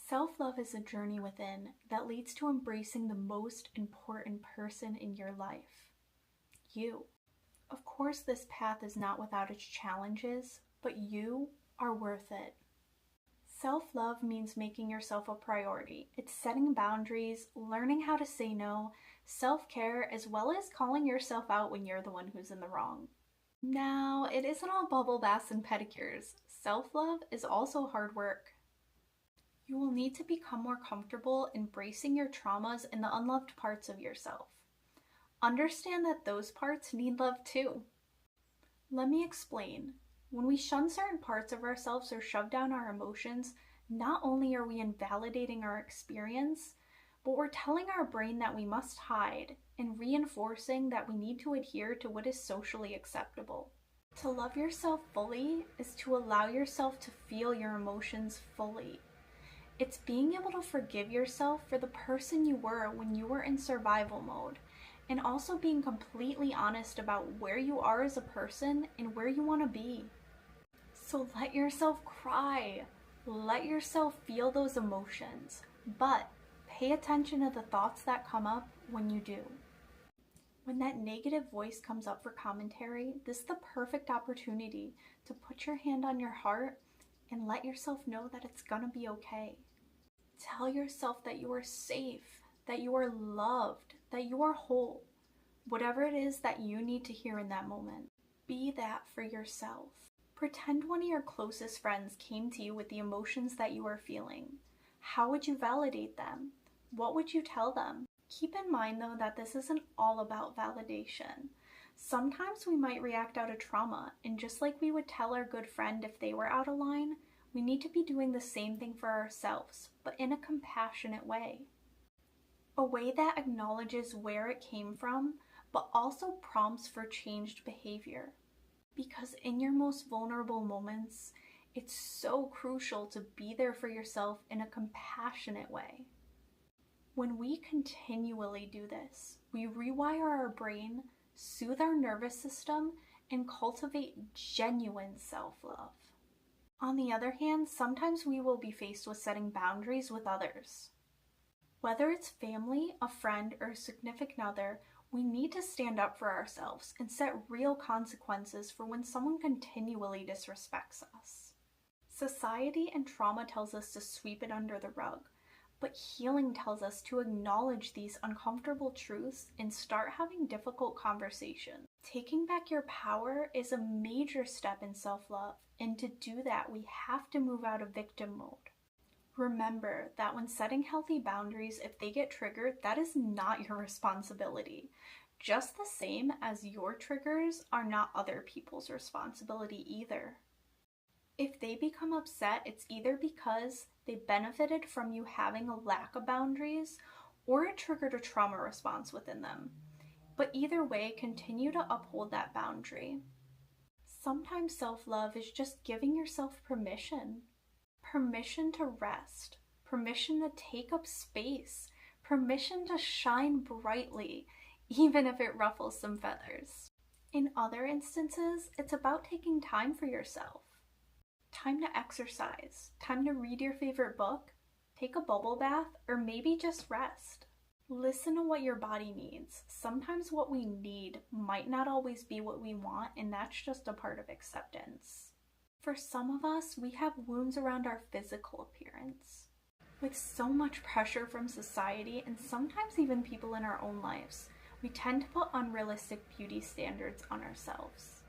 Self-love is a journey within that leads to embracing the most important person in your life, you. Of course, this path is not without its challenges, but you are worth it. Self-love means making yourself a priority. It's setting boundaries, learning how to say no, self-care, as well as calling yourself out when you're the one who's in the wrong. Now, it isn't all bubble baths and pedicures. Self-love is also hard work. You will need to become more comfortable embracing your traumas and the unloved parts of yourself. Understand that those parts need love too. Let me explain. When we shun certain parts of ourselves or shove down our emotions, not only are we invalidating our experience, but we're telling our brain that we must hide and reinforcing that we need to adhere to what is socially acceptable. To love yourself fully is to allow yourself to feel your emotions fully. It's being able to forgive yourself for the person you were when you were in survival mode, and also being completely honest about where you are as a person and where you want to be. So let yourself cry. Let yourself feel those emotions, but pay attention to the thoughts that come up when you do. When that negative voice comes up for commentary, this is the perfect opportunity to put your hand on your heart and let yourself know that it's gonna be okay. Tell yourself that you are safe, that you are loved, that you are whole. Whatever it is that you need to hear in that moment, be that for yourself. Pretend one of your closest friends came to you with the emotions that you are feeling. How would you validate them? What would you tell them? Keep in mind though that this isn't all about validation. Sometimes we might react out of trauma, and just like we would tell our good friend if they were out of line, we need to be doing the same thing for ourselves, but in a compassionate way. A way that acknowledges where it came from, but also prompts for changed behavior. Because in your most vulnerable moments, it's so crucial to be there for yourself in a compassionate way. When we continually do this, we rewire our brain, soothe our nervous system, and cultivate genuine self-love. On the other hand, sometimes we will be faced with setting boundaries with others. Whether it's family, a friend, or a significant other, we need to stand up for ourselves and set real consequences for when someone continually disrespects us. Society and trauma tells us to sweep it under the rug, but healing tells us to acknowledge these uncomfortable truths and start having difficult conversations. Taking back your power is a major step in self-love, and to do that, we have to move out of victim mode. Remember that when setting healthy boundaries, if they get triggered, that is not your responsibility. Just the same as your triggers are not other people's responsibility either. If they become upset, it's either because they benefited from you having a lack of boundaries or it triggered a trauma response within them. But either way, continue to uphold that boundary. Sometimes self-love is just giving yourself permission. Permission to rest, permission to take up space, permission to shine brightly, even if it ruffles some feathers. In other instances, it's about taking time for yourself. Time to exercise, time to read your favorite book, take a bubble bath, or maybe just rest. Listen to what your body needs. Sometimes what we need might not always be what we want, and that's just a part of acceptance. For some of us, we have wounds around our physical appearance. With so much pressure from society and sometimes even people in our own lives, we tend to put unrealistic beauty standards on ourselves.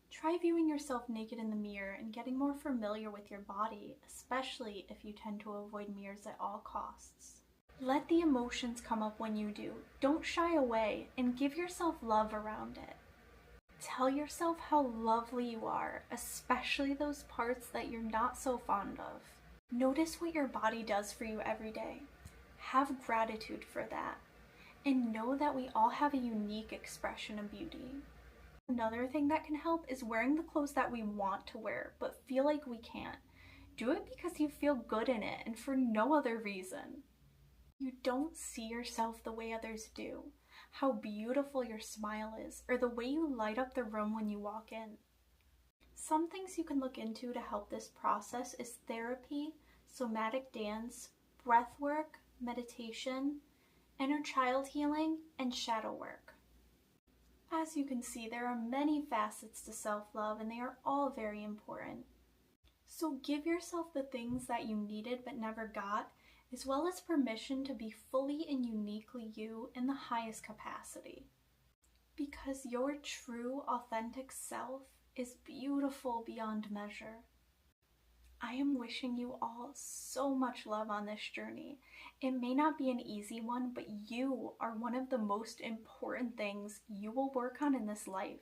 Try viewing yourself naked in the mirror and getting more familiar with your body, especially if you tend to avoid mirrors at all costs. Let the emotions come up when you do. Don't shy away and give yourself love around it. Tell yourself how lovely you are, especially those parts that you're not so fond of. Notice what your body does for you every day. Have gratitude for that. And know that we all have a unique expression of beauty. Another thing that can help is wearing the clothes that we want to wear, but feel like we can't. Do it because you feel good in it and for no other reason. You don't see yourself the way others do. How beautiful your smile is, or the way you light up the room when you walk in. Some things you can look into to help this process is therapy, somatic dance, breath work, meditation, inner child healing, and shadow work. As you can see, there are many facets to self-love, and they are all very important. So give yourself the things that you needed but never got, as well as permission to be fully and uniquely you in the highest capacity. Because your true, authentic self is beautiful beyond measure. I am wishing you all so much love on this journey. It may not be an easy one, but you are one of the most important things you will work on in this life.